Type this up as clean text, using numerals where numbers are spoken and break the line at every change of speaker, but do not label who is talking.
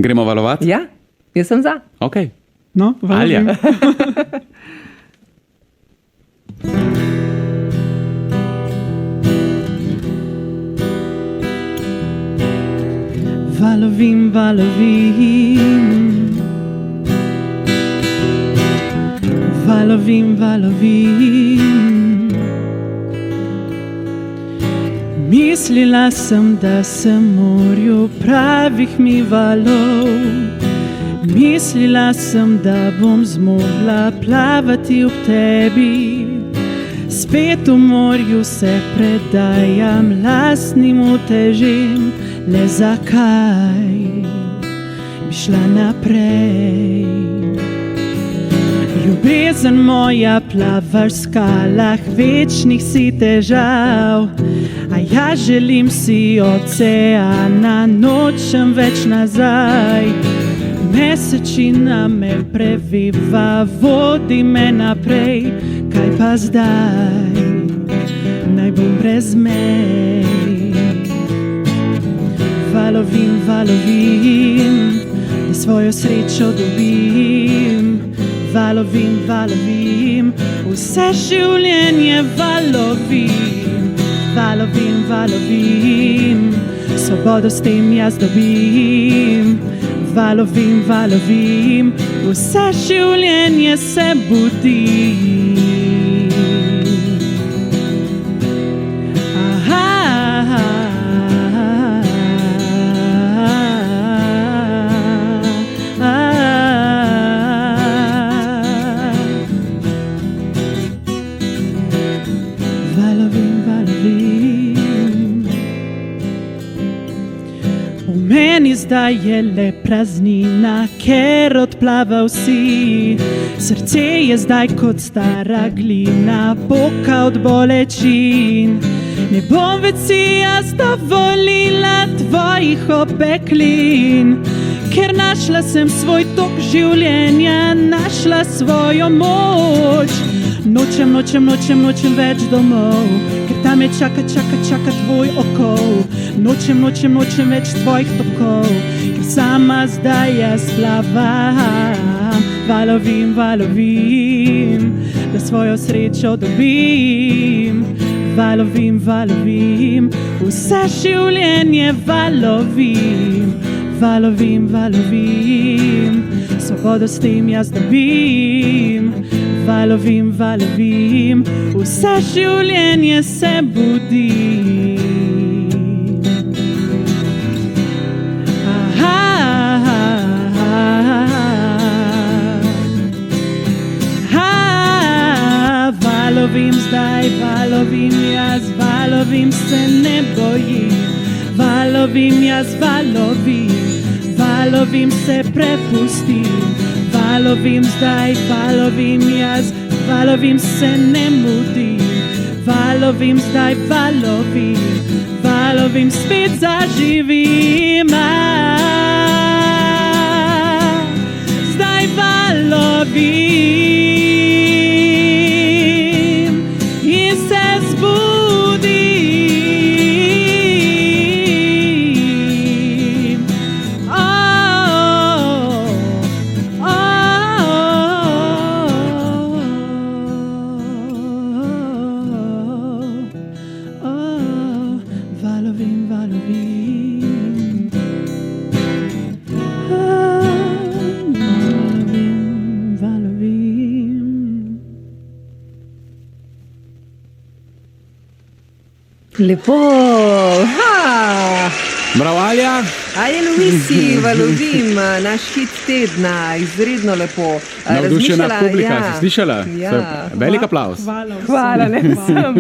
Gremo valovat?
Ja, jaz sem za.
Ok.
No,
Alja.
Valovim, valovim. Valovim, valovim. Mislila sem, da sem morju pravih mi valov. Mislila sem, da bom zmogla plavati ob tebi. Spet v morju se predajam lastnim utežem. Le zakaj bi šla naprej? Ljubezen moja plava v skalah večnih si težav, a ja želim si oceana, nočem več nazaj. Mesečina me previva, vodi me naprej, kaj pa zdaj, naj bom brez mej. Valovim, valovim, da svojo srečo dobim. Valovim, valovim, vse življenje valovim. Valovim, valovim, svobodo s tem jaz dobim. Valovim, valovim, vse življenje se budim. Meni zdaj je le praznina, ker odplaval si. Srce je zdaj kot stara glina, poka od bolečin. Ne bom več si jaz dovolila tvojih opeklin, ker našla sem svoj tok življenja, našla svojo moč. Nočem, nočem, nočem, nočem več domov, ker tam me čaka, čaka, čaka tvoj okol. Nočem, nočem, nočem več tvojih tokov, ker sama zdaj jaz plavam. Valovim, valovim, da svojo srečo dobim. Valovim, valovim, vse življenje valovim. Valovim, valovim, svobodo s tem jaz dobim. Valovim, valovim, vse življenje se budim. Valovim zdaj, valovim jaz, valovim se ne bojim. Valovim jaz, valovim, valovim se prepustim. Valovim zdaj, valovim jaz, valovim se ne mudim. Valovim zdaj, valovim, valovim spet zaživim. Zdaj valovim in se zbudim. Valovim, valovim. Valovim, valovim.
Lepo. Ha!
Bravo, Alja.
Alja Luisi, valovim, naš hit tedna, izredno lepo.
Navdušena publika, si slišala?
Ja.
Velik aplavz.
Hvala vsem.
Hvala, ne vsem.